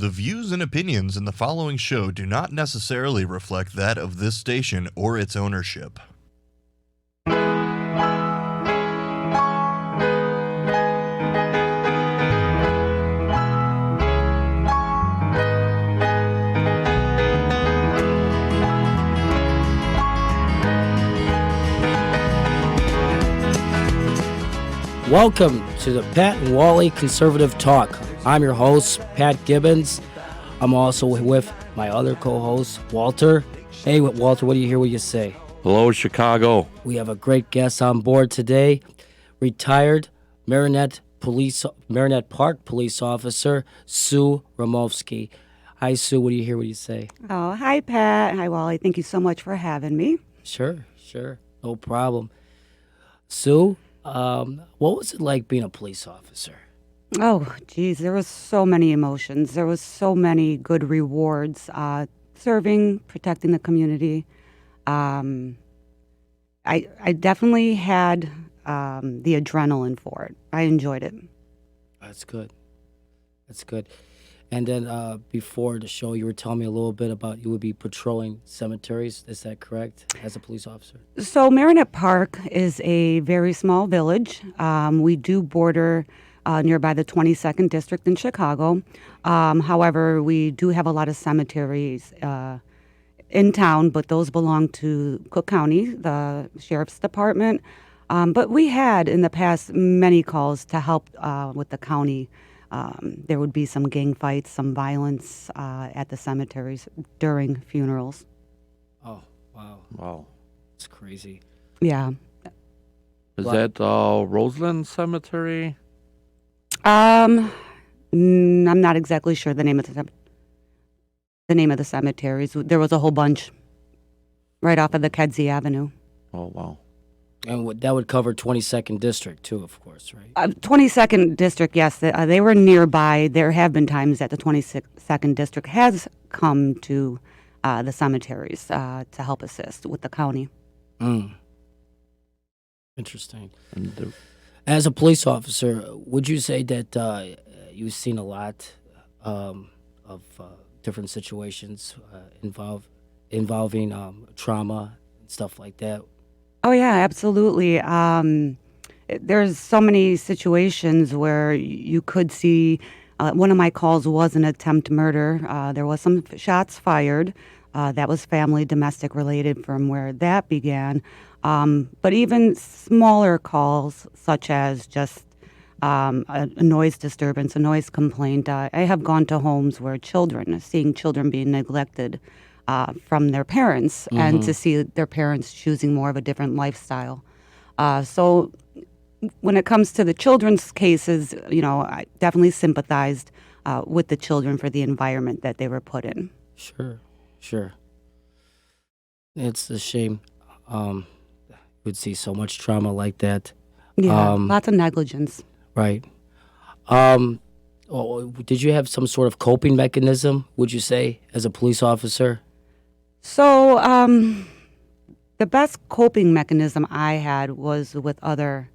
The views and opinions in the following show do not necessarily reflect that of this station or its ownership. Welcome to the Pat and Wally Conservative Talk. I'm your host, Pat Gibbons. I'm also with my other co-host, Walter. Hey, Walter, what do you hear what you say? Hello, Chicago. We have a great guest on board today, retired Merrionette Park police officer, Sue Rimovsky. Hi, Sue, what do you hear what you say? Oh, hi, Pat. Hi, Wally. Thank you so much for having me. Sure. No problem. Sue, what was it like being a police officer? Oh, geez, there was so many emotions. There was so many good rewards. Serving, protecting the community. I definitely had the adrenaline for it. I enjoyed it. That's good. And then before the show, you were telling me a little bit about you would be patrolling cemeteries. Is that correct, as a police officer? So Merrionette Park is a very small village. We do border nearby the 22nd District in Chicago. However, we do have a lot of cemeteries in town, but those belong to Cook County, the Sheriff's Department. But we had in the past many calls to help with the county. There would be some gang fights, some violence at the cemeteries during funerals. Oh, wow. Wow. It's crazy. Yeah. Is that Roseland Cemetery? I'm not exactly sure the name of the cemeteries. There was a whole bunch right off of the Kedzie Avenue. Oh, wow. And that would cover 22nd District, too, of course, right? 22nd District, yes. They were nearby. There have been times that the 22nd District has come to the cemeteries to help assist with the county. Interesting. As a police officer, would you say that you've seen a lot of different situations involving trauma and stuff like that? Oh, yeah, absolutely. There's so many situations where you could see, one of my calls was an attempt murder. There was some shots fired. That was family, domestic related from where that began. But even smaller calls, such as just a noise disturbance, a noise complaint. I have gone to homes where seeing children being neglected from their parents, and to see their parents choosing more of a different lifestyle. So when it comes to the children's cases, I definitely sympathized with the children for the environment that they were put in. Sure. It's a shame. We'd see so much trauma like that. Yeah, lots of negligence. Right. Did you have some sort of coping mechanism, would you say, as a police officer? So the best coping mechanism I had was with other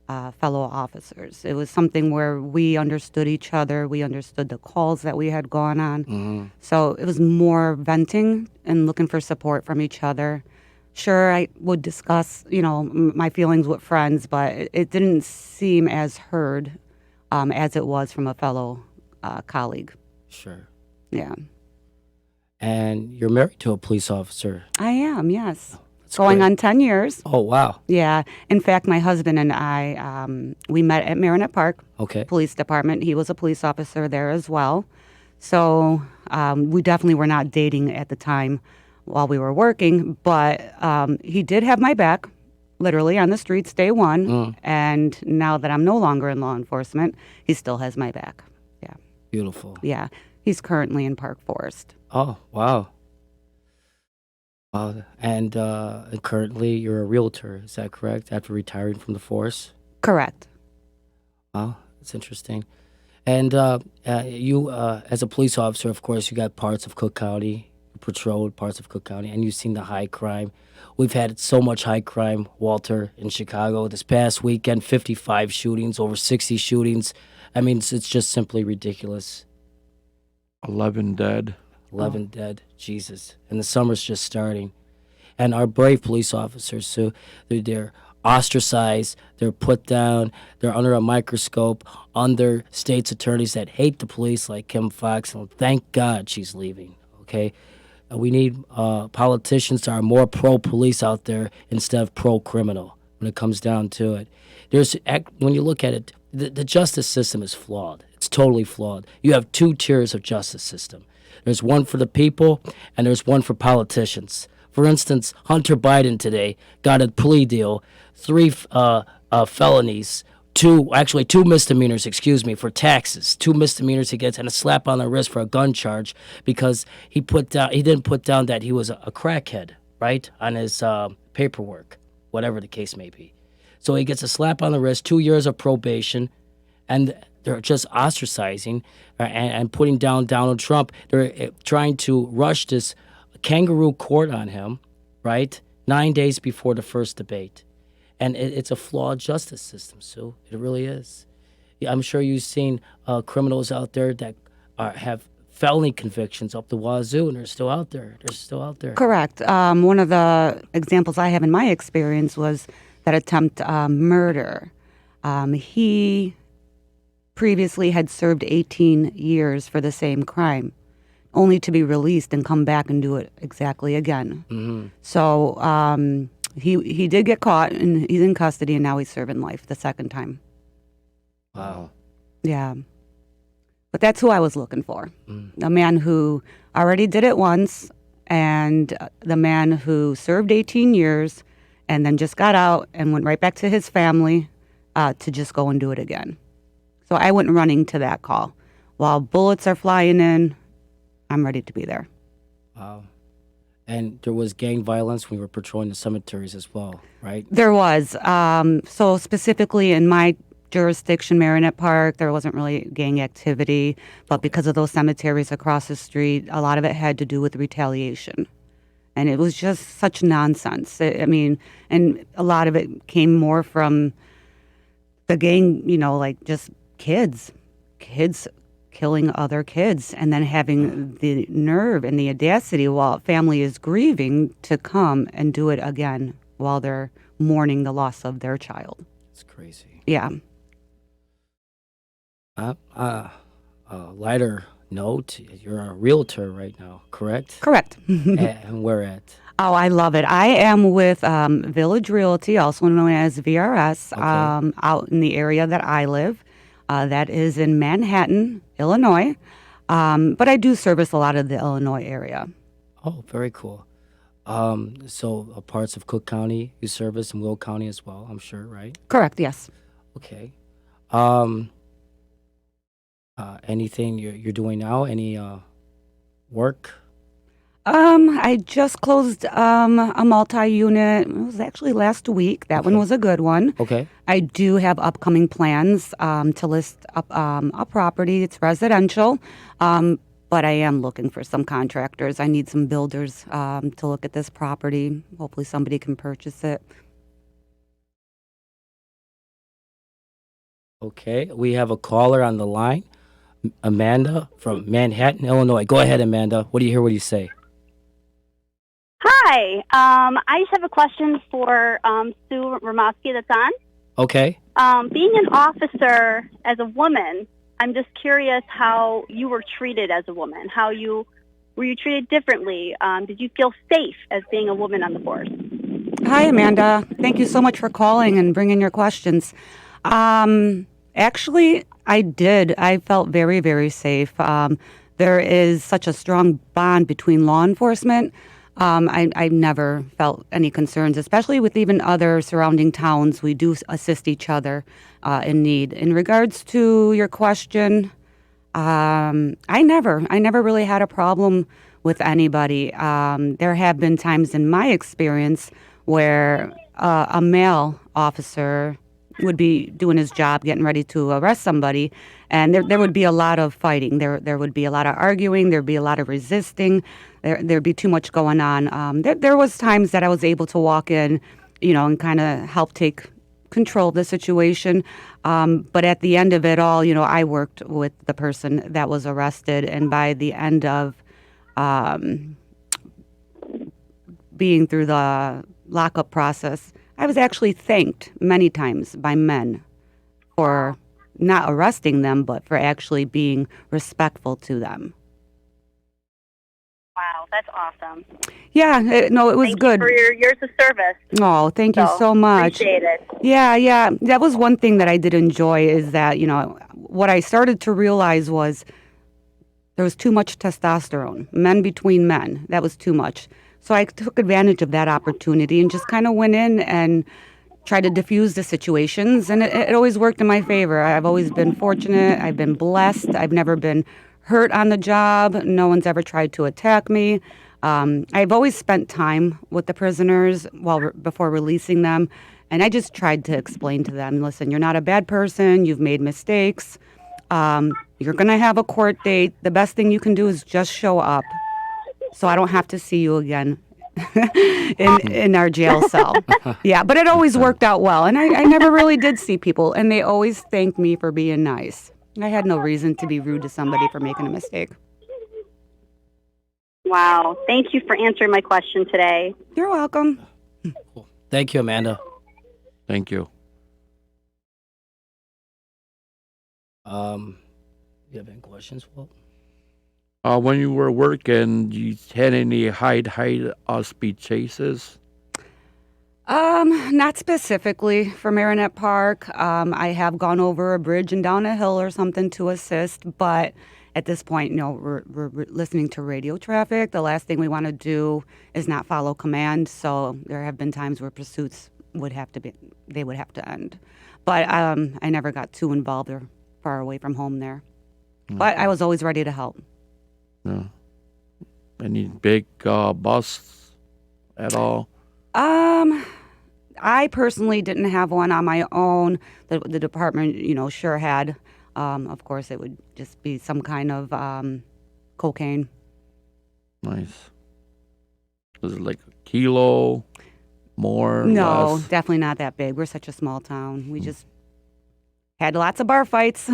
fellow officers. It was something where we understood each other. We understood the calls that we had gone on. Mm-hmm. So it was more venting and looking for support from each other. Sure, I would discuss, my feelings with friends, but it didn't seem as heard as it was from a fellow colleague. Sure. Yeah. And you're married to a police officer. I am, yes. That's Going great. on 10 years. Oh, wow. Yeah. In fact, my husband and I, we met at Merrionette Park Okay. Police Department. He was a police officer there as well. So we definitely were not dating at the time while we were working, but he did have my back, literally on the streets day one. And now that I'm no longer in law enforcement, he still has my back. Yeah. Beautiful. Yeah. He's currently in Park Forest. Oh, wow. And currently you're a realtor, is that correct, after retiring from the force? Correct. Wow, that's interesting. And you, as a police officer, of course, you got parts of Cook County, you patrolled parts of Cook County, and you've seen the high crime. We've had so much high crime, Walter, in Chicago. This past weekend, 55 shootings, over 60 shootings. I mean, it's just simply ridiculous. 11 dead. 11 dead. Jesus. And the summer's just starting. And our brave police officers, so they're ostracized, they're put down, they're under a microscope, under state's attorneys that hate the police like Kim Fox. And thank God she's leaving, okay? We need politicians that are more pro-police out there instead of pro-criminal when it comes down to it. When you look at it, the justice system is flawed. It's totally flawed. You have two tiers of justice system. There's one for the people, and there's one for politicians. For instance, Hunter Biden today got a plea deal, 3 felonies, two misdemeanors, for taxes. 2 misdemeanors he gets, and a slap on the wrist for a gun charge because he didn't put down that he was a crackhead, right, on his paperwork, whatever the case may be. So he gets a slap on the wrist, 2 years of probation, and they're just ostracizing and putting down Donald Trump. They're trying to rush this kangaroo court on him, right, 9 days before the first debate. And it's a flawed justice system, Sue. It really is. Yeah, I'm sure you've seen criminals out there that have felony convictions up the wazoo, and they're still out there. Correct. One of the examples I have in my experience was that attempt murder. He previously had served 18 years for the same crime, only to be released and come back and do it exactly again. Mm-hmm. So he did get caught, and he's in custody, and now he's serving life the second time. Wow. Yeah. But that's who I was looking for. A man who already did it once, and the man who served 18 years and then just got out and went right back to his family to just go and do it again. So I went running to that call. While bullets are flying in, I'm ready to be there. Wow. And there was gang violence when we were patrolling the cemeteries as well, right? There was. So specifically in my jurisdiction, Merrionette Park, there wasn't really gang activity. But because of those cemeteries across the street, a lot of it had to do with retaliation. And it was just such nonsense. And a lot of it came more from the gang, like just kids killing other kids, and then having the nerve and the audacity while family is grieving to come and do it again while they're mourning the loss of their child. It's crazy. Yeah. Lighter note, you're a realtor right now, correct? Correct. And where at? Oh, I love it. I am with Village Realty, also known as VRS, Okay. out in the area that I live. That is in Manhattan, Illinois. But I do service a lot of the Illinois area. Oh, very cool. So parts of Cook County you service, and Will County as well, I'm sure, right? Correct, yes. Okay. Anything you're doing now? Any work? I just closed a multi-unit. It was actually last week. That one was a good one. Okay. I do have upcoming plans to list up a property. It's residential, but I am looking for some contractors. I need some builders to look at this property. Hopefully somebody can purchase it. Okay. We have a caller on the line, Amanda from Manhattan, Illinois. Go ahead, Amanda. What do you say? Hi. I just have a question for Sue Rimovsky that's on. Okay. Being an officer as a woman, I'm just curious how you were treated as a woman. Were you treated differently? Did you feel safe as being a woman on the force? Hi, Amanda. Thank you so much for calling and bringing your questions. Actually, I did. I felt very, very safe. There is such a strong bond between law enforcement. I never felt any concerns, especially with even other surrounding towns. We do assist each other in need. In regards to your question, I never really had a problem with anybody. There have been times in my experience where a male officer would be doing his job, getting ready to arrest somebody, and there would be a lot of fighting. There would be a lot of arguing. There'd be a lot of resisting. There'd be too much going on. There was times that I was able to walk in, and kind of help take control the situation. But at the end of it all, I worked with the person that was arrested. And by the end of being through the lockup process, I was actually thanked many times by men for not arresting them, but for actually being respectful to them. Wow, that's awesome. Yeah, it was Thank good. you for your years of service. Oh, thank you so much. Appreciate it. Yeah. That was one thing that I did enjoy is that, what I started to realize was there was too much testosterone, men between men. That was too much. So I took advantage of that opportunity and just kind of went in and tried to diffuse the situations. And it always worked in my favor. I've always been fortunate. I've been blessed. I've never been hurt on the job. No one's ever tried to attack me. I've always spent time with the prisoners before releasing them. And I just tried to explain to them, listen, you're not a bad person. You've made mistakes. You're going to have a court date. The best thing you can do is just show up so I don't have to see you again in our jail cell. Yeah, but it always worked out well. And I never really did see people. And they always thanked me for being nice. I had no reason to be rude to somebody for making a mistake. Wow. Thank you for answering my question today. You're welcome. Cool. Thank you, Amanda. Thank you. You have any questions, Walt? When you were working, you had any hide speed chases? Not specifically for Merrionette Park. I have gone over a bridge and down a hill or something to assist, but at this point, we're listening to radio traffic. The last thing we want to do is not follow command. So there have been times where pursuits would have to end. But I never got too involved or far away from home there. But I was always ready to help. Yeah. Any big busts at all? I personally didn't have one on my own. The department, sure had. Of course, it would just be some kind of cocaine. Nice. Was it like a kilo, more? No, less? definitely not that big. We're such a small town. We just had lots of bar fights.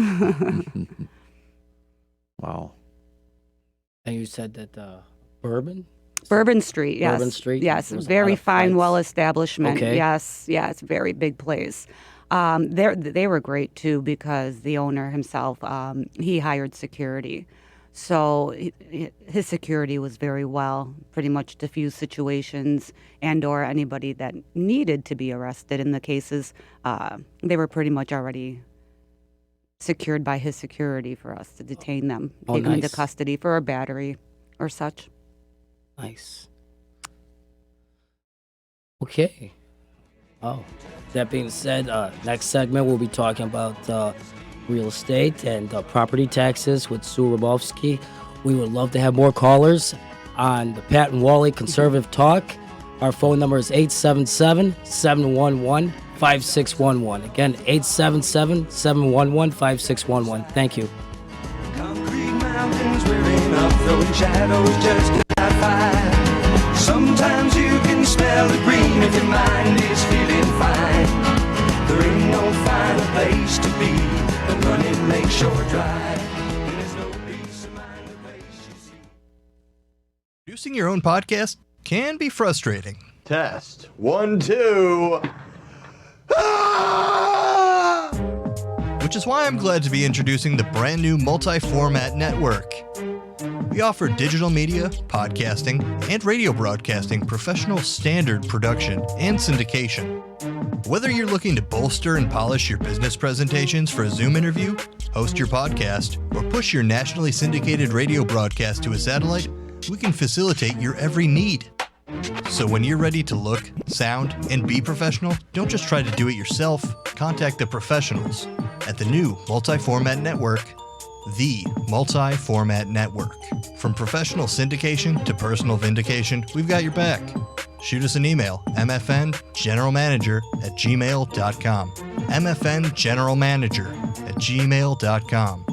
Wow. And you said that Bourbon? Bourbon Street, yes. Bourbon Street? Yes, There was a very lot of fine, fights. well establishment. Okay. Yes, it's a very big place. They were great too because the owner himself, he hired security. So his security was very well, pretty much diffused situations and or anybody that needed to be arrested in the cases. They were pretty much already secured by his security for us to detain them, take them into Nice. custody for a battery or such. Nice. Okay. Oh, that being said, next segment we'll be talking about real estate and property taxes with Sue Rimovsky. We would love to have more callers on the Pat and Wally Conservative Talk. Our phone number is 877-711-5611. Again, 877-711-5611. Thank you. Concrete mountains rearing up, throwing shadows just cannot find. Sometimes you can smell the green if your mind is feeling fine. There ain't no finer place to be than running Lakeshore Drive. And there's no peace of mind the place you see. Producing your own podcast can be frustrating. Test. 1, 2. Ah! Which is why I'm glad to be introducing the brand new multi-format network. We offer digital media, podcasting, and radio broadcasting professional standard production and syndication. Whether you're looking to bolster and polish your business presentations for a Zoom interview, host your podcast, or push your nationally syndicated radio broadcast to a satellite, we can facilitate your every need. So when you're ready to look, sound, and be professional, don't just try to do it yourself. Contact the professionals at the new multi-format network, the Multi-Format Network. From professional syndication to personal vindication, we've got your back. Shoot us an email, mfngeneralmanager@gmail.com. mfngeneralmanager@gmail.com.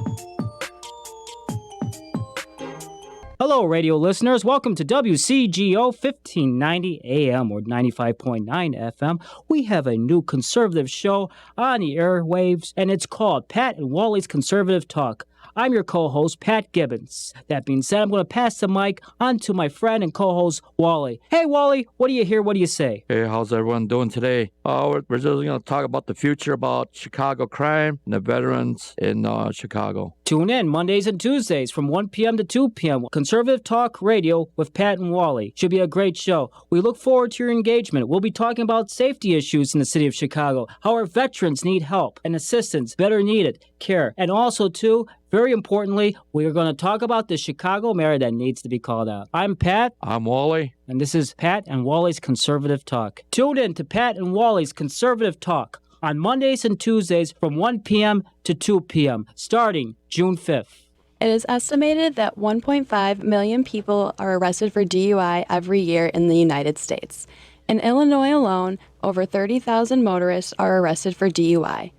Hello, radio listeners. Welcome to WCGO 1590 AM or 95.9 FM. We have a new conservative show on the airwaves, and it's called Pat and Wally's Conservative Talk. I'm your co-host, Pat Gibbons. That being said, I'm going to pass the mic on to my friend and co-host, Wally. Hey, Wally, what do you hear? What do you say? Hey, how's everyone doing today? We're just going to talk about the future about Chicago crime and the veterans in Chicago. Tune in Mondays and Tuesdays from 1 p.m. to 2 p.m. Conservative Talk Radio with Pat and Wally. Should be a great show. We look forward to your engagement. We'll be talking about safety issues in the city of Chicago, how our veterans need help and assistance, better needed care. And also, too, very importantly, we are going to talk about the Chicago mayor that needs to be called out. I'm Pat. I'm Wally. And this is Pat and Wally's Conservative Talk. Tune in to Pat and Wally's Conservative Talk on Mondays and Tuesdays from 1 p.m. to 2 p.m., starting June 5th. It is estimated that 1.5 million people are arrested for DUI every year in the United States. In Illinois alone, over 30,000 motorists are arrested for DUI.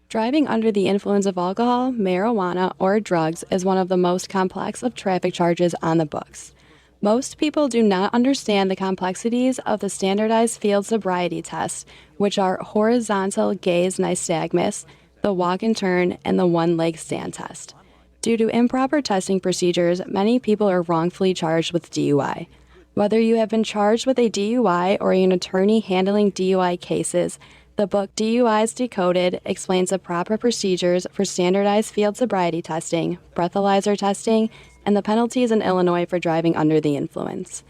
Driving under the influence of alcohol, marijuana, or drugs is one of the most complex of traffic charges on the books. Most people do not understand the complexities of the standardized field sobriety tests, which are horizontal gaze nystagmus, the walk and turn, and the one-leg stand test. Due to improper testing procedures, many people are wrongfully charged with DUI. Whether you have been charged with a DUI or an attorney handling DUI cases, the book DUIs Decoded explains the proper procedures for standardized field sobriety testing, breathalyzer testing, and the penalties in Illinois for driving under the influence.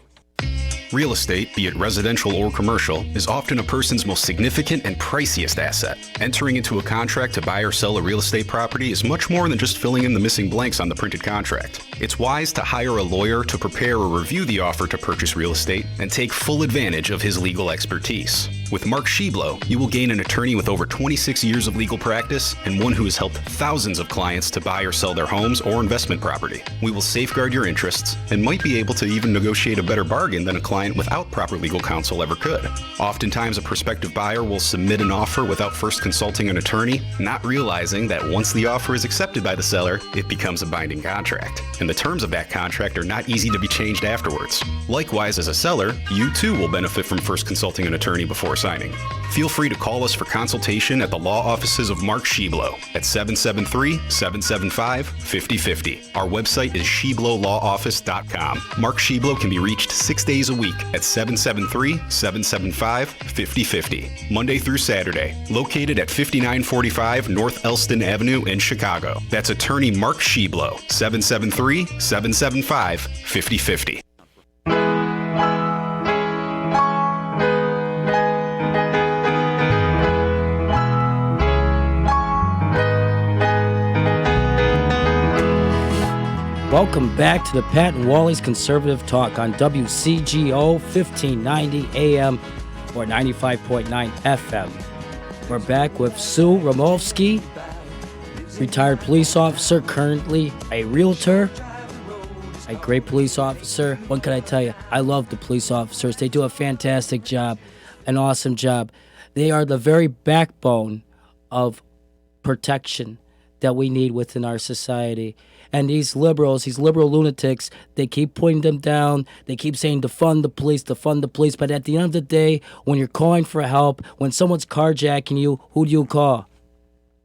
Real estate, be it residential or commercial, is often a person's most significant and priciest asset. Entering into a contract to buy or sell a real estate property is much more than just filling in the missing blanks on the printed contract. It's wise to hire a lawyer to prepare or review the offer to purchase real estate and take full advantage of his legal expertise. With Mark Sheblow, you will gain an attorney with over 26 years of legal practice and one who has helped thousands of clients to buy or sell their homes or investment property. We will safeguard your interests and might be able to even negotiate a better bargain than a client without proper legal counsel ever could. Oftentimes, a prospective buyer will submit an offer without first consulting an attorney, not realizing that once the offer is accepted by the seller, it becomes a binding contract. And the terms of that contract are not easy to be changed afterwards. Likewise, as a seller, you too will benefit from first consulting an attorney before signing. Feel free to call us for consultation at the law offices of Mark Sheblow at 773-775-5050. Our website is sheblowlawoffice.com. Mark Sheblow can be reached 6 days a week at 773-775-5050, Monday through Saturday, located at 5945 North Elston Avenue in Chicago. That's attorney Mark Sheblow, 773-775-5050. Welcome back to the Pat and Wally's Conservative Talk on WCGO 1590 AM or 95.9 FM. We're back with Sue Rimovsky, retired police officer, currently a realtor, a great police officer. What can I tell you? I love the police officers. They do a fantastic job, an awesome job. They are the very backbone of protection that we need within our society. And these liberals, these liberal lunatics, they keep putting them down. They keep saying defund the police, defund the police. But at the end of the day, when you're calling for help, when someone's carjacking you, who do you call?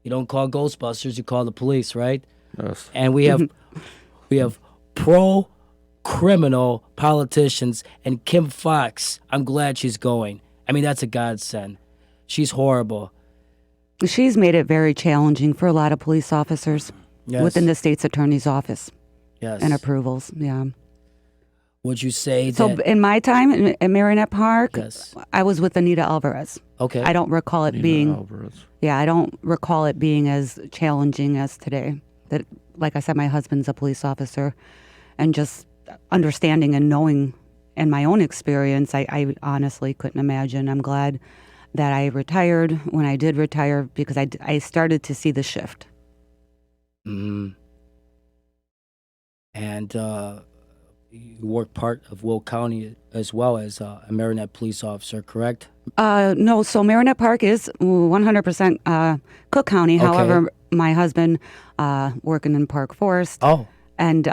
You don't call Ghostbusters, you call the police, right? Yes. And we have pro-criminal politicians. And Kim Foxx, I'm glad she's going. I mean, that's a godsend. She's horrible. She's made it very challenging for a lot of police officers. Yes. Within the state's attorney's office. Yes. And approvals, yeah. Would you say So that... in my time in Merrionette Park, Yes. I was with Anita Alvarez. Okay. I don't recall it being... Alvarez. Yeah, I don't recall it being as challenging as today. That, like I said, my husband's a police officer. And just understanding and knowing in my own experience, I honestly couldn't imagine. I'm glad that I retired when I did retire because I started to see the shift. Mm. And you work part of Will County as well as a Merrionette police officer, correct? No, so Merrionette Park is 100% Cook County. Okay. However, my husband working in Park Forest. Oh. And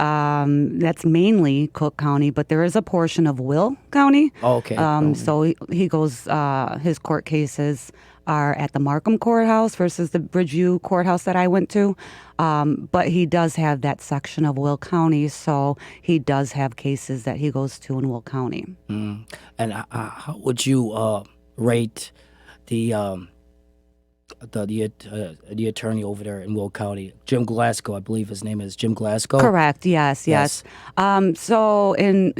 that's mainly Cook County, but there is a portion of Will County. Oh, okay. So he goes, his court cases are at the Markham Courthouse versus the Bridgeview Courthouse that I went to. But he does have that section of Will County, so he does have cases that he goes to in Will County. And how would you rate the attorney over there in Will County, Jim Glasgow? I believe his name is Jim Glasgow. Correct. Yes. So in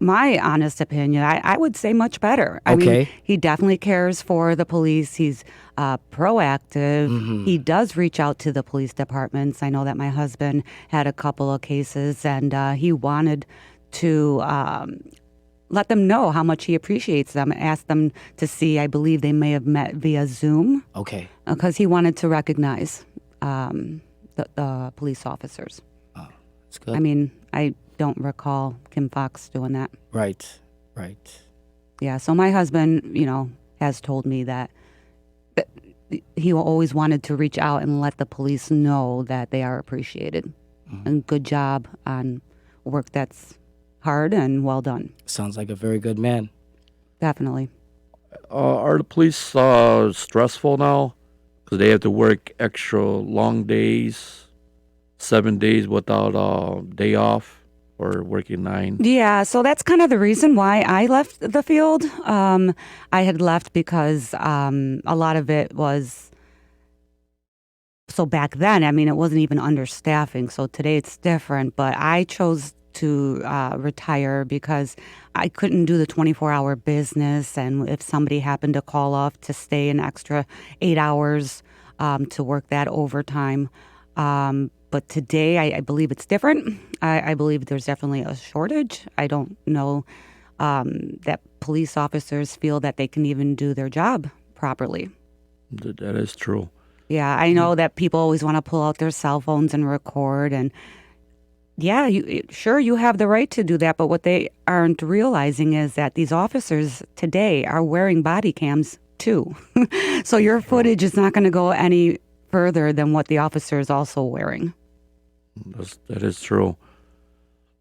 my honest opinion, I would say much better. I mean, he definitely cares for the police. He's proactive. He does reach out to the police departments. I know that my husband had a couple of cases, and he wanted to let them know how much he appreciates them, asked them to see, I believe they may have met via Zoom. Okay. Because he wanted to recognize the police officers. Oh, that's good. I mean, I don't recall Kim Fox doing that. Right. Yeah, so my husband, has told me that he always wanted to reach out and let the police know that they are appreciated. And good job on work that's hard and well done. Sounds like a very good man. Definitely. Are the police stressful now? Because they have to work extra long days, 7 days without a day off, or working 9? Yeah, so that's kind of the reason why I left the field. I had left because a lot of it was... So back then, I mean, it wasn't even understaffing. So today it's different. But I chose to retire because I couldn't do the 24-hour business. And if somebody happened to call off to stay an extra 8 hours to work that overtime. But today, I believe it's different. I believe there's definitely a shortage. I don't know that police officers feel that they can even do their job properly. That is true. Yeah, I know that people always want to pull out their cell phones and record. And yeah, you have the right to do that. But what they aren't realizing is that these officers today are wearing body cams too. So your footage is not going to go any further than what the officer is also wearing. That is true.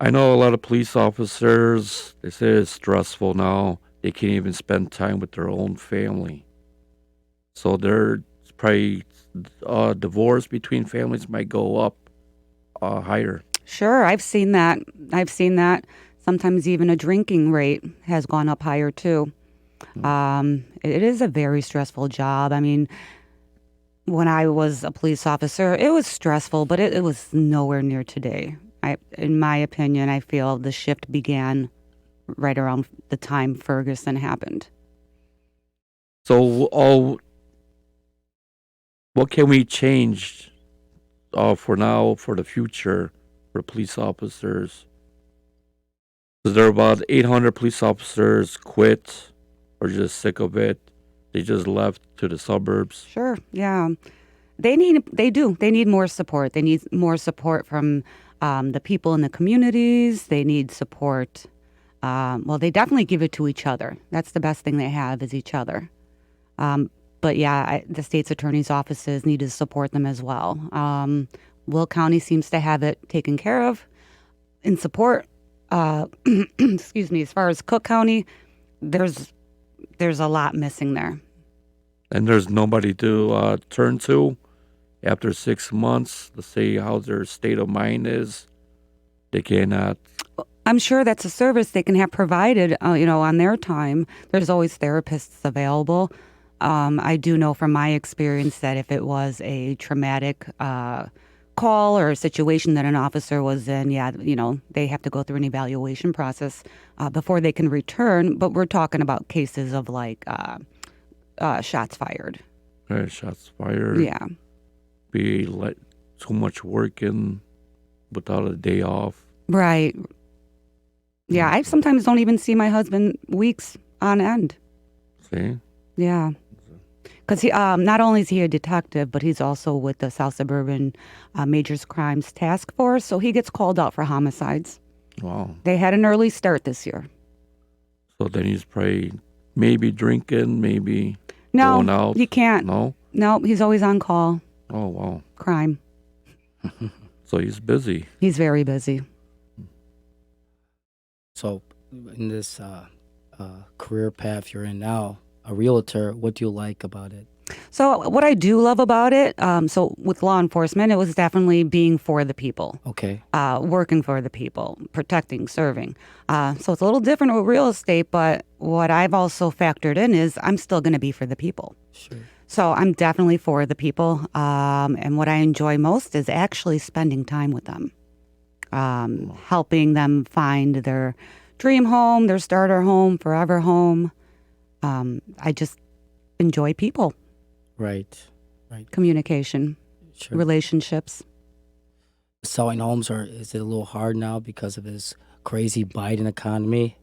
I know a lot of police officers, they say it's stressful now. They can't even spend time with their own family. So they're probably divorce between families might go up higher. Sure, I've seen that. Sometimes even a drinking rate has gone up higher too. It is a very stressful job. I mean, when I was a police officer, it was stressful, but it was nowhere near today. In my opinion, I feel the shift began right around the time Ferguson happened. So, what can we change for now, for the future, for police officers? Because there are about 800 police officers quit or just sick of it. They just left to the suburbs. Sure, yeah. They need more support. They need more support from the people in the communities. They need support. They definitely give it to each other. That's the best thing they have is each other. But yeah, the state's attorney's offices need to support them as well. Will County seems to have it taken care of in support. Excuse me. As far as Cook County, there's a lot missing there. And there's nobody to turn to after 6 months to say how their state of mind is. They cannot. I'm sure that's a service they can have provided, on their time. There's always therapists available. I do know from my experience that if it was a traumatic call or a situation that an officer was in, they have to go through an evaluation process before they can return. But we're talking about cases of like shots fired. Right, shots fired. Yeah. Be like too much working without a day off. Right. Yeah, I sometimes don't even see my husband weeks on end. See? Yeah. Because he not only is he a detective, but he's also with the South Suburban Majors Crimes Task Force, so he gets called out for homicides. Wow. They had an early start this year. So then he's probably maybe drinking, maybe going out. No, he can't. No? No, he's always on call. Oh, wow. Crime. So he's busy. He's very busy. So, in this career path you're in now, a realtor, what do you like about it? So what I do love about it, so with law enforcement, it was definitely being for the people. Okay. Working for the people, protecting, serving. So it's a little different with real estate, but what I've also factored in is I'm still going to be for the people. Sure. So I'm definitely for the people. And what I enjoy most is actually spending time with them, helping them find their dream home, their starter home, forever home. I just enjoy people. Right. Communication, Sure. relationships. Selling homes, or is it a little hard now because of this crazy Biden economy?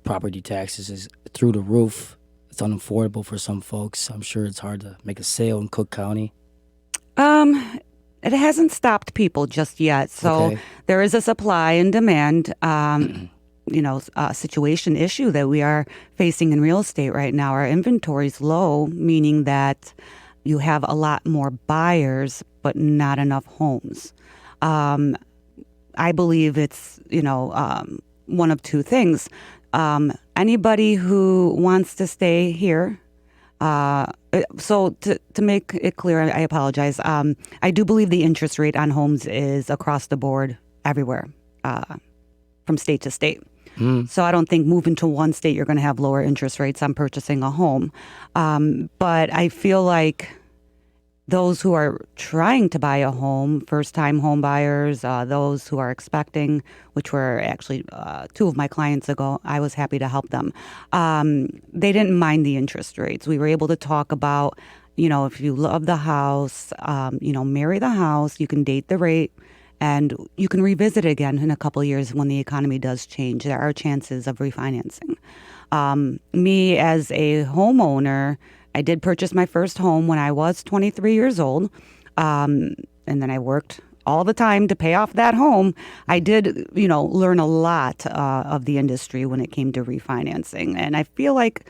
Property taxes is through the roof. It's unaffordable for some folks. I'm sure it's hard to make a sale in Cook County. It hasn't stopped people just yet. So Okay. there is a supply and demand, situation issue that we are facing in real estate right now. Our inventory is low, meaning that you have a lot more buyers, but not enough homes. I believe it's, one of two things. Anybody who wants to stay here, so to make it clear, I apologize. I do believe the interest rate on homes is across the board everywhere, from state to state. So I don't think moving to one state, you're going to have lower interest rates on purchasing a home. But I feel like those who are trying to buy a home, first-time home buyers, those who are expecting, which were actually two of my clients ago, I was happy to help them. They didn't mind the interest rates. We were able to talk about, if you love the house, marry the house, you can date the rate, and you can revisit it again in a couple of years when the economy does change. There are chances of refinancing. Me as a homeowner, I did purchase my first home when I was 23 years old, and then I worked all the time to pay off that home. I did, learn a lot of the industry when it came to refinancing. And I feel like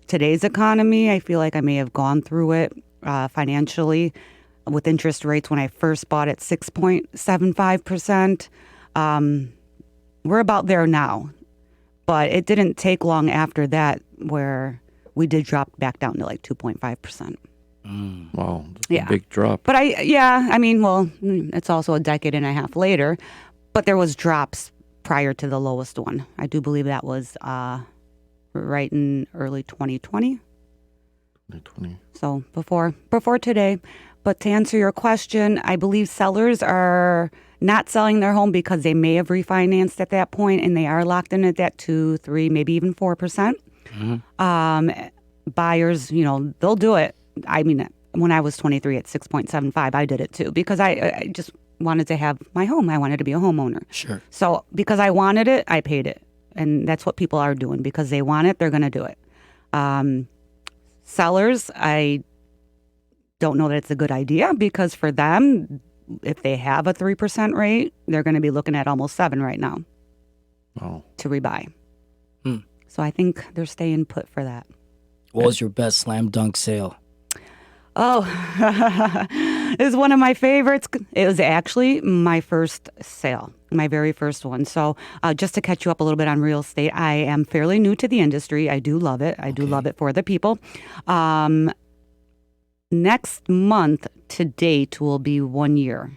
today's economy, I feel like I may have gone through it financially with interest rates when I first bought at 6.75%. We're about there now, but it didn't take long after that where we did drop back down to like 2.5%. Wow, that's a big drop. But it's also a decade and a half later, but there was drops prior to the lowest one. I do believe that was right in early 2020. 2020. So before today. But to answer your question, I believe sellers are not selling their home because they may have refinanced at that point and they are locked in at that 2, 3, maybe even 4%. Buyers, they'll do it. I mean, when I was 23 at 6.75, I did it too because I just wanted to have my home. I wanted to be a homeowner. Sure. So because I wanted it, I paid it. And that's what people are doing. Because they want it, they're going to do it. Sellers, I don't know that it's a good idea because for them, if they have a 3% rate, they're going to be looking at almost 7 right now to rebuy. So I think they're staying put for that. What was your best slam dunk sale? Oh, it was one of my favorites. It was actually my first sale, my very first one. So just to catch you up a little bit on real estate, I am fairly new to the industry. I do love it. I do love it for the people. Next month to date will be 1 year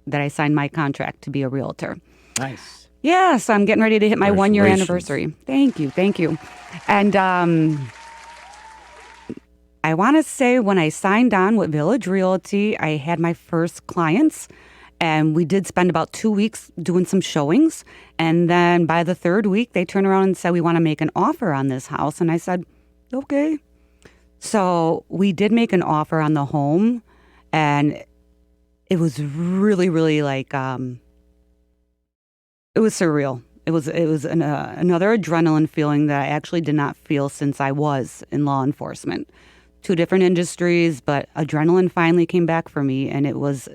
that I signed my contract to be a realtor. Nice. Yeah, so I'm getting ready to hit my 1 year anniversary. Thank you. And I want to say when I signed on with Village Realty, I had my first clients, and we did spend about 2 weeks doing some showings. And then by the third week, they turned around and said, we want to make an offer on this house. And I said, okay. So we did make an offer on the home, and it was really, really like, it was surreal. It was another adrenaline feeling that I actually did not feel since I was in law enforcement. 2 different industries, but adrenaline finally came back for me, and it was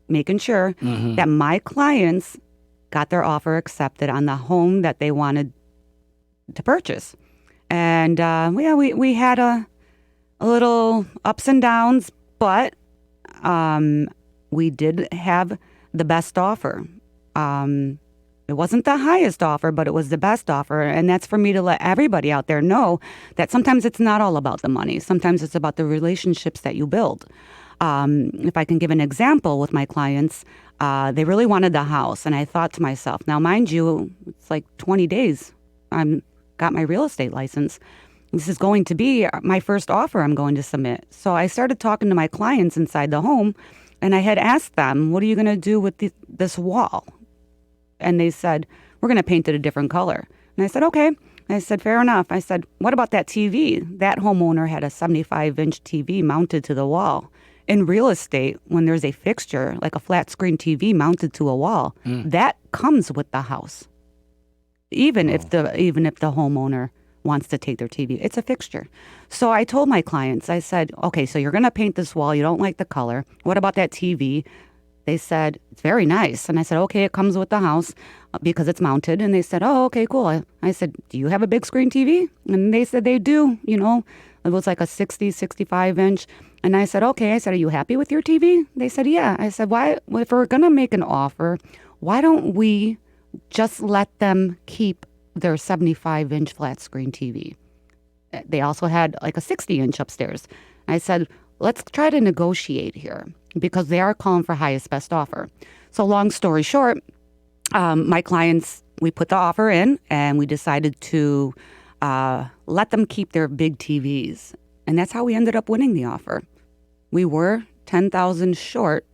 making sure that my clients got their offer accepted on the home that they wanted to purchase. And we had a little ups and downs, but we did have the best offer. It wasn't the highest offer, but it was the best offer. And that's for me to let everybody out there know that sometimes it's not all about the money. Sometimes it's about the relationships that you build. If I can give an example with my clients, they really wanted the house. And I thought to myself, now, mind you, it's like 20 days. I'm got my real estate license. This is going to be my first offer I'm going to submit. So I started talking to my clients inside the home, and I had asked them, what are you going to do with this wall? And they said, we're going to paint it a different color. And I said, okay. I said, fair enough. I said, what about that TV? That homeowner had a 75-inch TV mounted to the wall. In real estate, when there's a fixture, like a flat screen TV mounted to a wall, that comes with the house. Even if the homeowner wants to take their TV, it's a fixture. So I told my clients, I said, okay, so you're going to paint this wall. You don't like the color. What about that TV? They said, it's very nice. And I said, okay, it comes with the house because it's mounted. And they said, oh, okay, cool. I said, do you have a big screen TV? And they said they do. It was like a 65-inch. And I said, okay. I said, are you happy with your TV? They said, yeah. I said, why? Well, if we're going to make an offer, why don't we just let them keep their 75-inch flat screen TV? They also had like a 60-inch upstairs. I said, let's try to negotiate here because they are calling for highest best offer. So long story short, my clients, we put the offer in and we decided to let them keep their big TVs. And that's how we ended up winning the offer. We were $10,000 short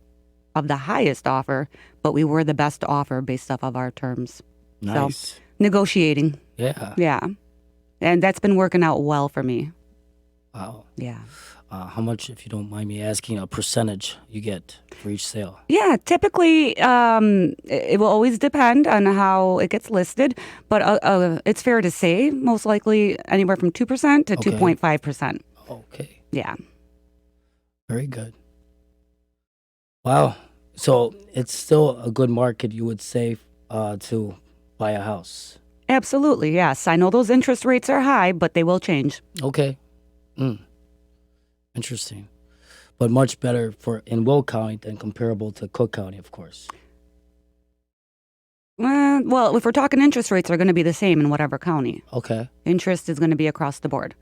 of the highest offer, but we were the best offer based off of our terms. Nice. So, negotiating. Yeah. Yeah. And that's been working out well for me. Wow. Yeah. How much, if you don't mind me asking, a percentage you get for each sale? Yeah, typically it will always depend on how it gets listed, but it's fair to say most likely anywhere from 2% to 2.5%. Okay. Yeah. Very good. Wow. So it's still a good market, you would say, to buy a house? Absolutely, yes. I know those interest rates are high, but they will change. Okay. Interesting. But much better in Will County than comparable to Cook County, of course. Well, if we're talking interest rates, are going to be the same in whatever county. Okay. Interest is going to be across the board.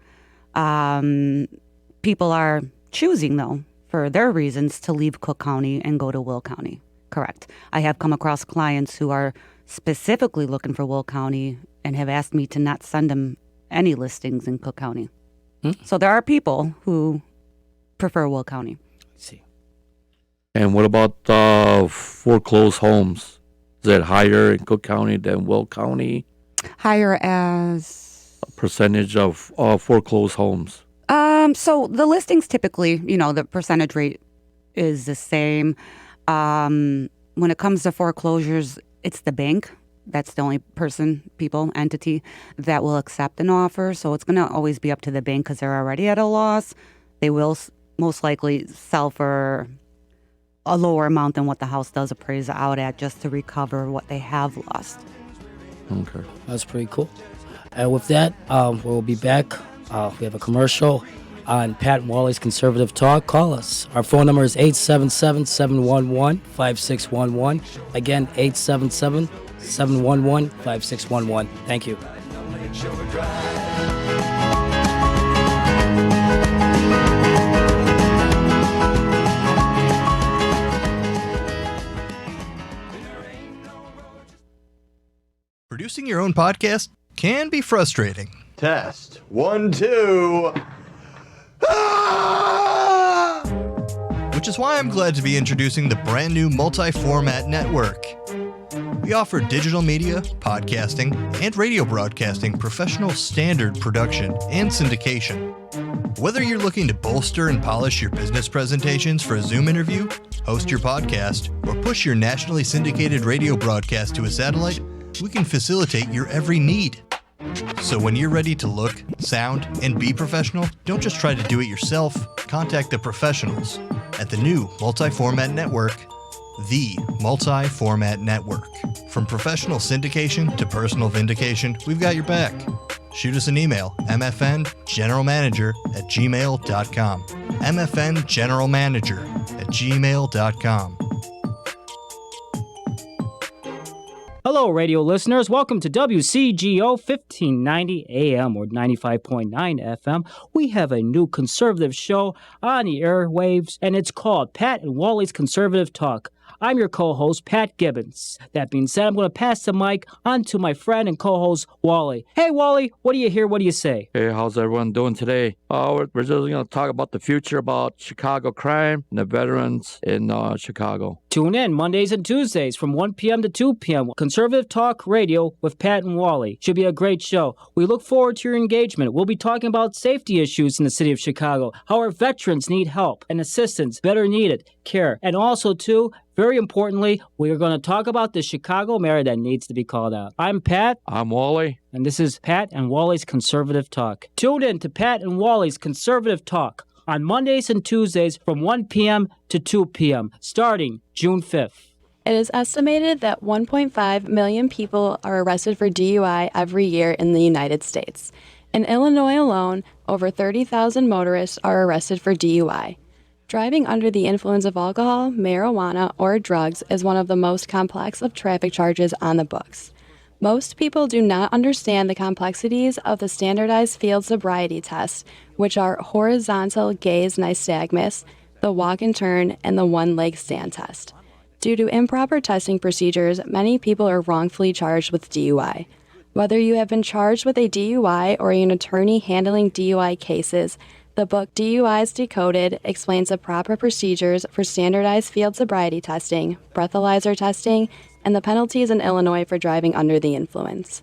People are choosing, though, for their reasons to leave Cook County and go to Will County. Correct. I have come across clients who are specifically looking for Will County and have asked me to not send them any listings in Cook County. So there are people who prefer Will County. I see. And what about foreclosed homes? Is it higher in Cook County than Will County? Higher as? A percentage of foreclosed homes. So the listings typically, the percentage rate is the same. When it comes to foreclosures, it's the bank. That's the only entity that will accept an offer. So it's going to always be up to the bank because they're already at a loss. They will most likely sell for a lower amount than what the house does appraise out at just to recover what they have lost. Okay. That's pretty cool. And with that, we'll be back. We have a commercial on Pat and Wally's Conservative Talk. Call us. Our phone number is 877-711-5611. Again, 877-711-5611. Thank you. Producing your own podcast can be frustrating. Test. 1, 2. Ah! Which is why I'm glad to be introducing the brand new multi-format network. We offer digital media, podcasting, and radio broadcasting professional standard production and syndication. Whether you're looking to bolster and polish your business presentations for a Zoom interview, host your podcast, or push your nationally syndicated radio broadcast to a satellite, we can facilitate your every need. So when you're ready to look, sound, and be professional, don't just try to do it yourself. Contact the professionals at the new multi-format network, the Multi-Format Network. From professional syndication to personal vindication, we've got your back. Shoot us an email, mfngeneralmanager@gmail.com. mfngeneralmanager@gmail.com. Hello, radio listeners. Welcome to WCGO 1590 AM or 95.9 FM. We have a new conservative show on the airwaves, and it's called Pat and Wally's Conservative Talk. I'm your co-host, Pat Gibbons. That being said, I'm going to pass the mic on to my friend and co-host, Wally. Hey, Wally, what do you hear? What do you say? Hey, how's everyone doing today? We're just going to talk about the future about Chicago crime and the veterans in Chicago. Tune in Mondays and Tuesdays from 1 p.m. to 2 p.m. Conservative Talk Radio with Pat and Wally. Should be a great show. We look forward to your engagement. We'll be talking about safety issues in the city of Chicago, how our veterans need help and assistance, better needed care. And also, too, very importantly, we are going to talk about the Chicago mayor that needs to be called out. I'm Pat. I'm Wally. And this is Pat and Wally's Conservative Talk. Tune in to Pat and Wally's Conservative Talk on Mondays and Tuesdays from 1 p.m. to 2 p.m., starting June 5th. It is estimated that 1.5 million people are arrested for DUI every year in the United States. In Illinois alone, over 30,000 motorists are arrested for DUI. Driving under the influence of alcohol, marijuana, or drugs is one of the most complex of traffic charges on the books. Most people do not understand the complexities of the standardized field sobriety tests, which are horizontal gaze nystagmus, the walk and turn, and the one-leg stand test. Due to improper testing procedures, many people are wrongfully charged with DUI. Whether you have been charged with a DUI or an attorney handling DUI cases, the book DUIs Decoded explains the proper procedures for standardized field sobriety testing, breathalyzer testing, and the penalties in Illinois for driving under the influence.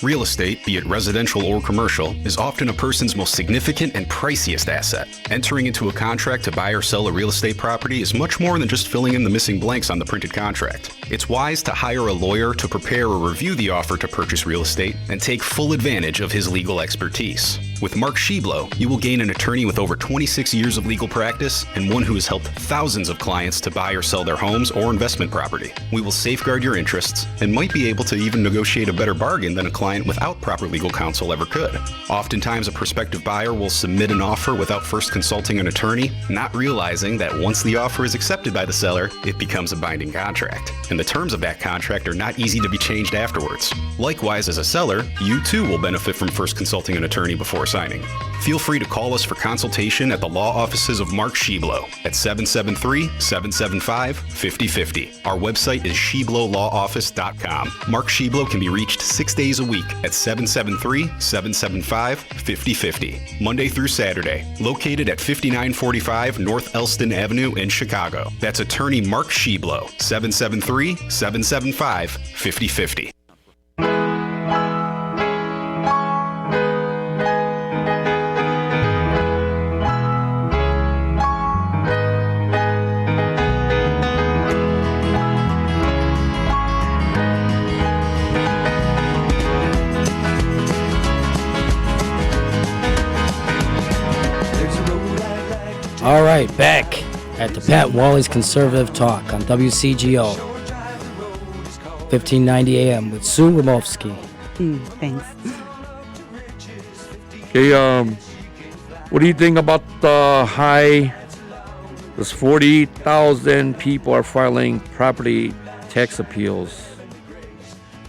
Real estate, be it residential or commercial, is often a person's most significant and priciest asset. Entering into a contract to buy or sell a real estate property is much more than just filling in the missing blanks on the printed contract. It's wise to hire a lawyer to prepare or review the offer to purchase real estate and take full advantage of his legal expertise. With Mark Sheblo, you will gain an attorney with over 26 years of legal practice and one who has helped thousands of clients to buy or sell their homes or investment property. We will safeguard your interests and might be able to even negotiate a better bargain than a client without proper legal counsel ever could. Oftentimes, a prospective buyer will submit an offer without first consulting an attorney, not realizing that once the offer is accepted by the seller, it becomes a binding contract. And the terms of that contract are not easy to be changed afterwards. Likewise, as a seller, you too will benefit from first consulting an attorney before signing. Feel free to call us for consultation at the law offices of Mark Sheblo at 773-775-5050. Our website is sheblolawoffice.com. Mark Sheblo can be reached 6 days a week at 773-775-5050, Monday through Saturday, located at 5945 North Elston Avenue in Chicago. That's attorney Mark Sheblo, 773-775-5050. All right, back at the Pat Wally's Conservative Talk on WCGO 1590 AM with Sue Rimovsky. Thanks. Okay, what do you think about the high? There's 40,000 people are filing property tax appeals.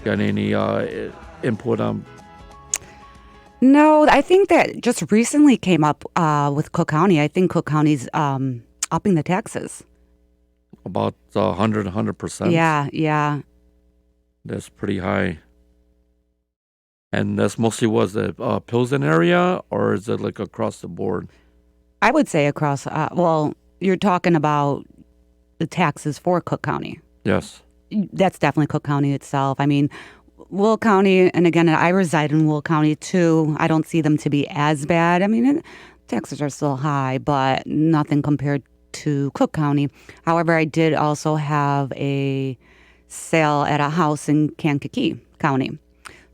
Got any input on? No, I think that just recently came up with Cook County. I think Cook County's upping the taxes. About 100%? Yeah. That's pretty high. And that's mostly was the Pilsen area, or is it like across the board? I would say across, well, you're talking about the taxes for Cook County. Yes. That's definitely Cook County itself. I mean, Will County, and again, I reside in Will County too. I don't see them to be as bad. I mean, taxes are still high, but nothing compared to Cook County. However, I did also have a sale at a house in Kankakee County.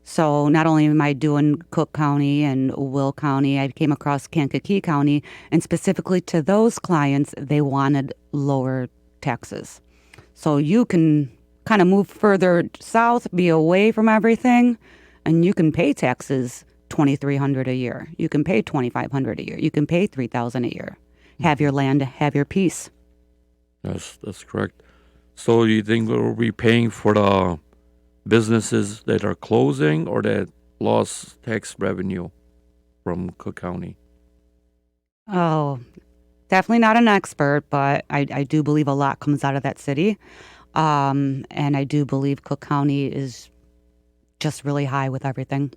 So not only am I doing Cook County and Will County, I came across Kankakee County, and specifically to those clients, they wanted lower taxes. So you can kind of move further south, be away from everything, and you can pay taxes $2,300 a year. You can pay $2,500 a year. You can pay $3,000 a year. Have your land, have your peace. Yes, that's correct. So you think we'll be paying for the businesses that are closing or that lost tax revenue from Cook County? Oh, definitely not an expert, but I do believe a lot comes out of that city. And I do believe Cook County is just really high with everything.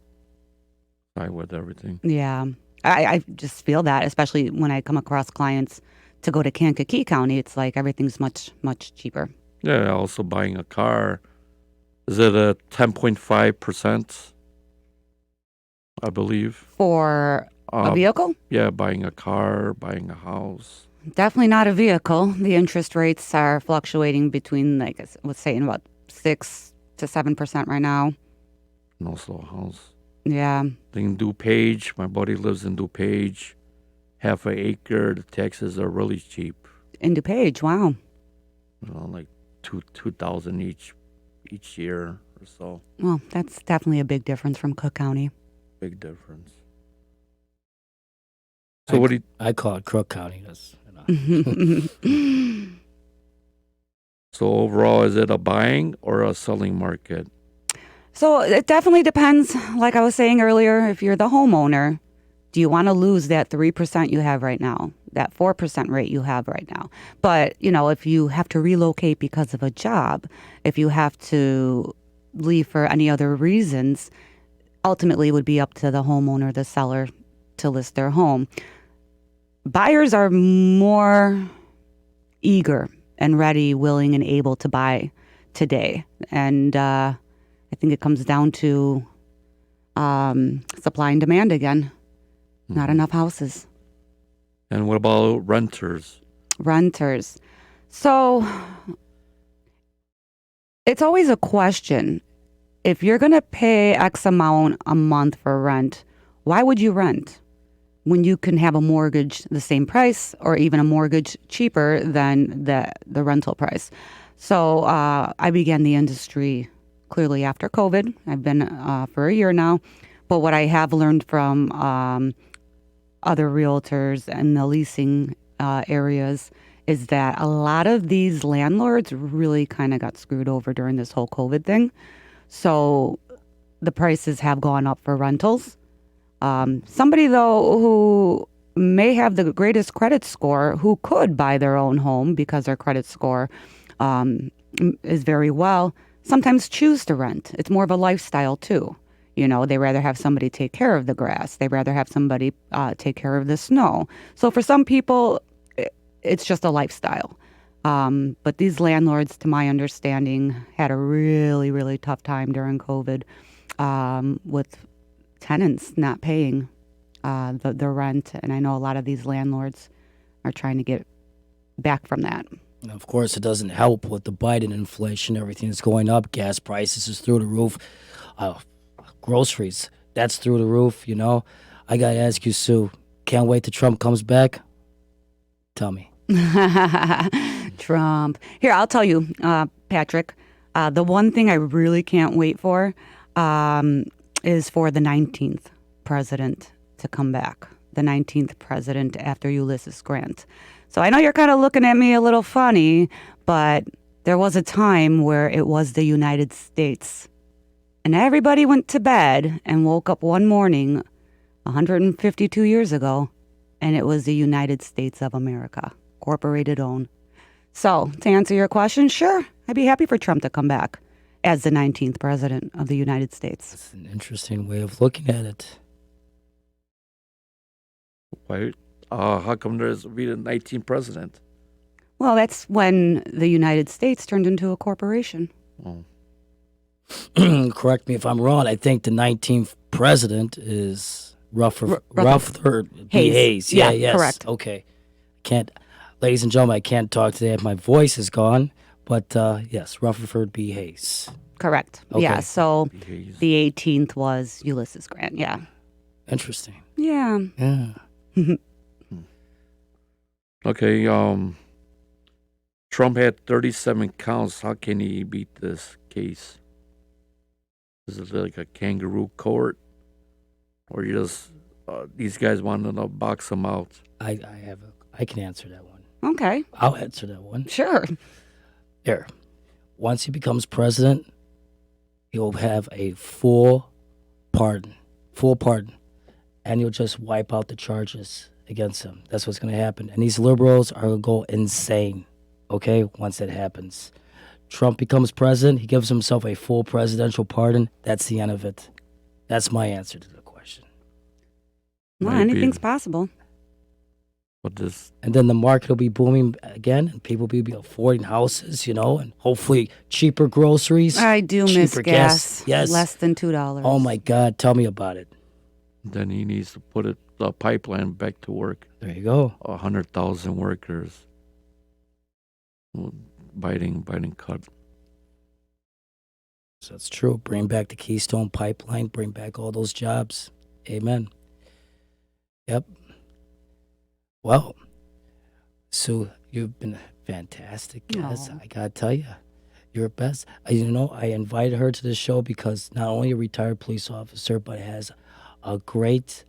High with everything. Yeah. I just feel that, especially when I come across clients to go to Kankakee County. It's like everything's much, much cheaper. Yeah, also buying a car. Is it a 10.5%? I believe. For a vehicle? Yeah, buying a car, buying a house. Definitely not a vehicle. The interest rates are fluctuating between, like, let's say, about 6 to 7% right now. And also a house. Yeah. In DuPage, my buddy lives in DuPage. Half an acre. The taxes are really cheap. In DuPage, wow. Like $2,000 each year or so. Well, that's definitely a big difference from Cook County. Big difference. So what do you... I call it Crook County. That's, you know. So overall, is it a buying or a selling market? So it definitely depends. Like I was saying earlier, if you're the homeowner, do you want to lose that 3% you have right now, that 4% rate you have right now? But, you know, if you have to relocate because of a job, if you have to leave for any other reasons, ultimately it would be up to the homeowner, the seller, to list their home. Buyers are more eager and ready, willing, and able to buy today. And I think it comes down to supply and demand again. Not enough houses. And what about renters? Renters. So it's always a question. If you're going to pay X amount a month for rent, why would you rent when you can have a mortgage the same price or even a mortgage cheaper than the rental price? So I began the industry clearly after COVID. I've been for a year now. But what I have learned from other realtors and the leasing areas is that a lot of these landlords really kind of got screwed over during this whole COVID thing. So the prices have gone up for rentals. Somebody, though, who may have the greatest credit score, who could buy their own home because their credit score is very well, sometimes choose to rent. It's more of a lifestyle, too. You know, they rather have somebody take care of the grass. They rather have somebody take care of the snow. So for some people, it's just a lifestyle. But these landlords, to my understanding, had a really, really tough time during COVID with tenants not paying the rent. And I know a lot of these landlords are trying to get back from that. And of course, it doesn't help with the Biden inflation. Everything is going up. Gas prices is through the roof. Groceries, that's through the roof, you know. I got to ask you, Sue, can't wait till Trump comes back? Tell me. Trump. Here, I'll tell you, Patrick, the one thing I really can't wait for is for the 19th president to come back. The 19th president after Ulysses Grant. So I know you're kind of looking at me a little funny, but there was a time where it was the United States. And everybody went to bed and woke up one morning 152 years ago, and it was the United States of America, corporated owned. So, to answer your question, sure, I'd be happy for Trump to come back as the 19th president of the United States. That's an interesting way of looking at it. Why? How come there's be the 19th president? Well, that's when the United States turned into a corporation. Oh. Correct me if I'm wrong. I think the 19th president is Rutherford B. Hayes. Yeah, yes. Correct. Okay. Ladies and gentlemen, I can't talk today if my voice is gone. But yes, Rutherford B. Hayes. Correct. Okay. Yeah, so the 18th was Ulysses Grant, yeah. Interesting. Yeah. Yeah. Okay, Trump had 37 counts. How can he beat this case? Is it like a kangaroo court? Or you just, these guys wanted to box him out? I can answer that one. Okay. I'll answer that one. Sure. Here. Once he becomes president, He'll have a full pardon, and you'll just wipe out the charges against him. That's what's going to happen. And these liberals are going to go insane, okay, once that happens. Trump becomes president, he gives himself a full presidential pardon. That's the end of it. That's my answer to the question. Well, Maybe. anything's possible. But this, And then the market will be booming again, and people will be affording houses, and hopefully cheaper groceries. I do miss cheaper gas. Yes. Less than $2. Oh, my God. Tell me about it. then he needs to put the pipeline back to work. There you go. 100,000 workers biting cut. So it's true. Bring back the Keystone Pipeline. Bring back all those jobs. Amen. Yep. Well, Sue, you've been a fantastic guest. Aw. I got to tell you, you're best. I invited her to the show because not only a retired police officer, but has a great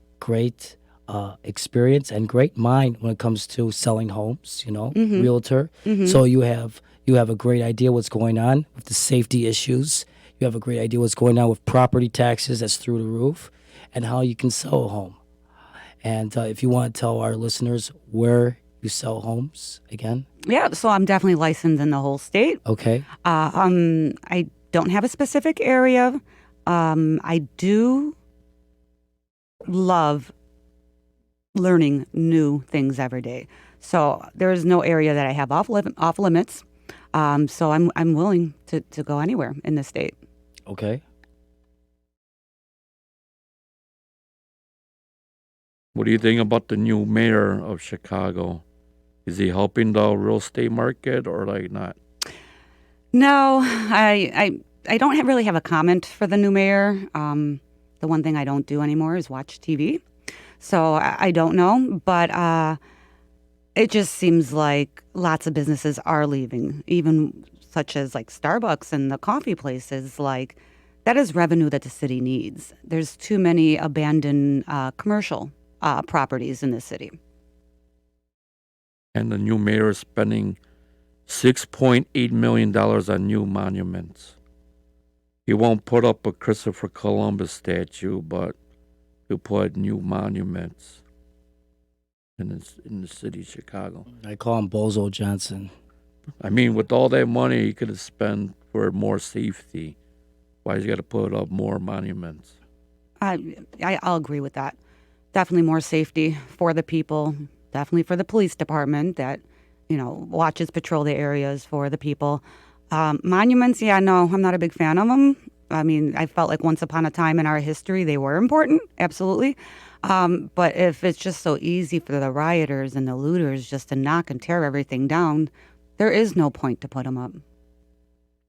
experience and great mind when it comes to selling homes, realtor. So you have a great idea what's going on with the safety issues. You have a great idea what's going on with property taxes that's through the roof and how you can sell a home. And if you want to tell our listeners where you sell homes again. Yeah, so I'm definitely licensed in the whole state. Okay. I don't have a specific area. I do love learning new things every day. So there is no area that I have off limits. So I'm willing to go anywhere in the state. Okay. What do you think about the new mayor of Chicago? Is he helping the real estate market or like not? No, I don't really have a comment for the new mayor. The one thing I don't do anymore is watch TV. So I don't know, but it just seems like lots of businesses are leaving, even such as like Starbucks and the coffee places. Like that is revenue that the city needs. There's too many abandoned commercial properties in the city. And the new mayor is spending $6.8 million on new monuments. He won't put up a Christopher Columbus statue, but he'll put new monuments in the city of Chicago. I call him Bozo Johnson. I mean, with all that money he could have spent for more safety, why he's got to put up more monuments? I'll agree with that. Definitely more safety for the people. Definitely for the police department that, watches, patrol the areas for the people. Monuments, no, I'm not a big fan of them. I mean, I felt like once upon a time in our history they were important, absolutely. But if it's just so easy for the rioters and the looters just to knock and tear everything down, there is no point to put them up.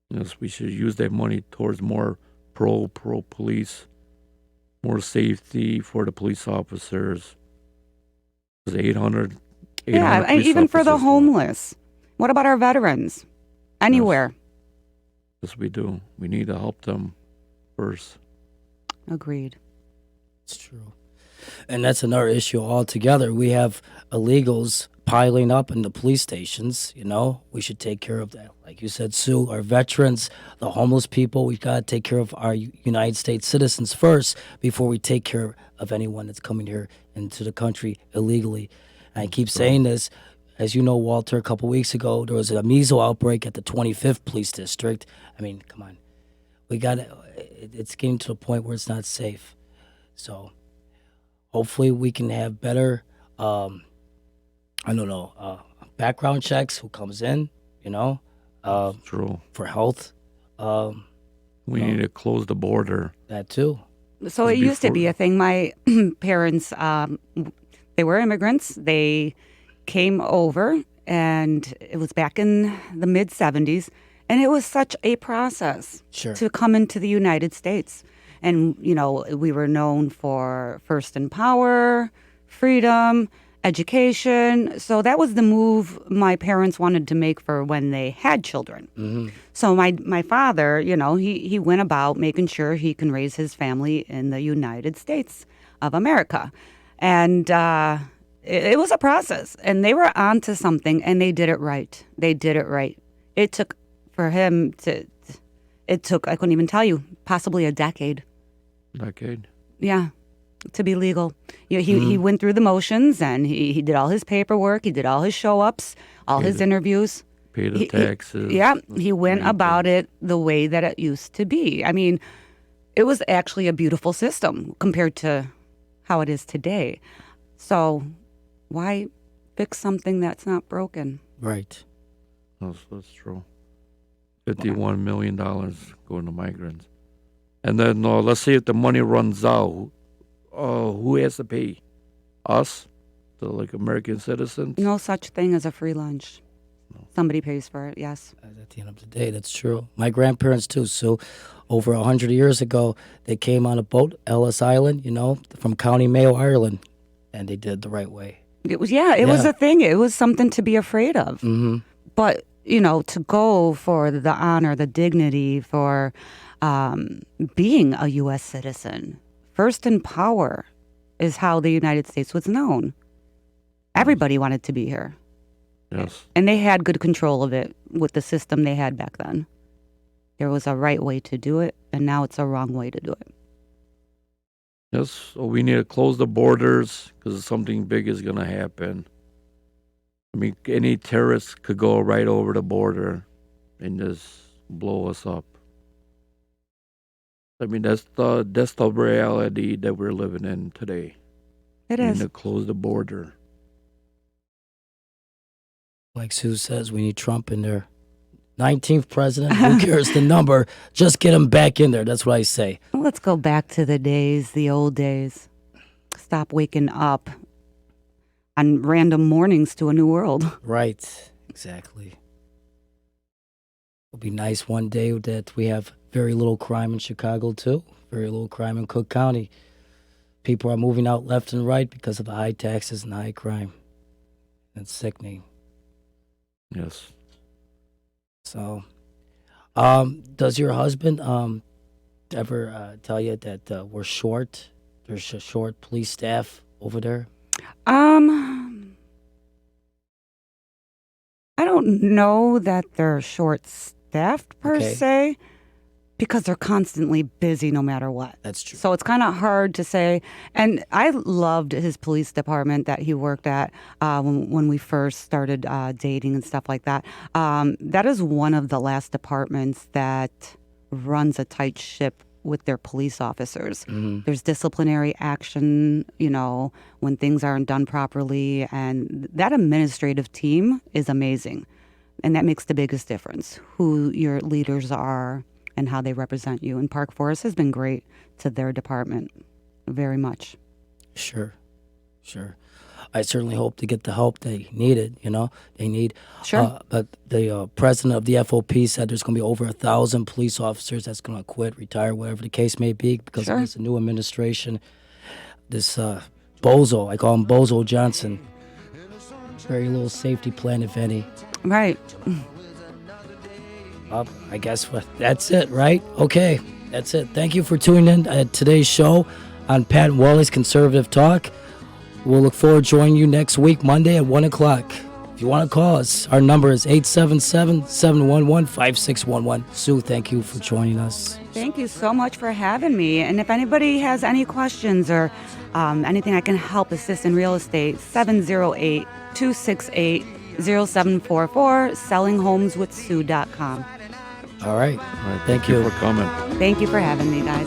Yes, we should use that money towards more pro-police, more safety for the police officers. There's 800 Yeah, police even for the officers. homeless. What about our veterans? Anywhere. Yes, we do. We need to help them first. Agreed. It's true. And that's another issue altogether. We have illegals piling up in the police stations, We should take care of that. Like you said, Sue, our veterans, the homeless people, we got to take care of our United States citizens first before we take care of anyone that's coming here into the country illegally. And I keep saying this. As you know, Walter, a couple weeks ago, there was a measles outbreak at the 25th Police District. I mean, come on. It's getting to the point where it's not safe. So hopefully we can have better, background checks, who comes in, True. for health. We need to close the border. That too. So it used to be a thing. My parents, they were immigrants. They came over, and it was back in the mid-'70s, and it was such a process to come into the United States. And, we were known for first in power, freedom, education. So that was the move my parents wanted to make for when they had children. Mm-hmm. So my father, he went about making sure he can raise his family in the United States of America. And it was a process. And they were onto something, and they did it right. It took for him to... it took, I couldn't even tell you, possibly a decade. Decade. Yeah, to be legal. He went through the motions, and he did all his paperwork. He did all his show-ups, all his interviews. Pay the taxes. He went about it the way that it used to be. I mean, it was actually a beautiful system compared to how it is today. So why fix something that's not broken? Right. That's true. $51 million going to migrants. And then let's say if the money runs out, who has to pay? Us? The American citizens? No such thing as a free lunch. Somebody pays for it, yes. At the end of the day, that's true. My grandparents, too. So over 100 years ago, they came on a boat, Ellis Island, from County Mayo, Ireland, and they did the right way. It was a thing. It was something to be afraid of. Mm-hmm. But, to go for the honor, the dignity, for being a U.S. citizen, first in power is how the United States was known. Everybody wanted to be here. Yes. And they had good control of it with the system they had back then. There was a right way to do it, and now it's a wrong way to do it. Yes, so we need to close the borders because something big is going to happen. I mean, any terrorist could go right over the border and just blow us up. I mean, that's the reality that we're living in today. It we is. need to close the border. Like Sue says, we need Trump in there. 19th president, who cares the number? Just get him back in there. That's what I say. Let's go back to the old days. Stop waking up on random mornings to a new world. Right, exactly. It'll be nice one day that we have very little crime in Chicago, too. Very little crime in Cook County. People are moving out left and right because of the high taxes and high crime. It's sickening. Yes. So, does your husband ever tell you that we're short? There's a short police staff over there? I don't know that they're short-staffed per se, because they're constantly busy no matter what. That's true. So it's kind of hard to say. And I loved his police department that he worked at when we first started dating and stuff like that. That is one of the last departments that runs a tight ship with their police officers. Mm-hmm. There's disciplinary action, when things aren't done properly. And that administrative team is amazing. And that makes the biggest difference, who your leaders are and how they represent you. And Park Forest has been great to their department, very much. Sure. I certainly hope to get the help they needed, they need. Sure. But the president of the FOP said there's going to be over 1,000 police officers that's going to quit, retire, whatever the case may be, because of this new administration. This Bozo, I call him Bozo Johnson. Very little safety plan, if any. Right. Well, I guess that's it, right? Okay, that's it. Thank you for tuning in at today's show on Pat and Wally's Conservative Talk. We'll look forward to joining you next week, Monday at 1 o'clock. If you want to call us, our number is 877-711-5611. Sue, thank you for joining us. Thank you so much for having me. And if anybody has any questions or anything I can help assist in real estate, 708-268-0744, sellinghomeswithsue.com. All right. Thank you for coming. Thank you for having me, guys.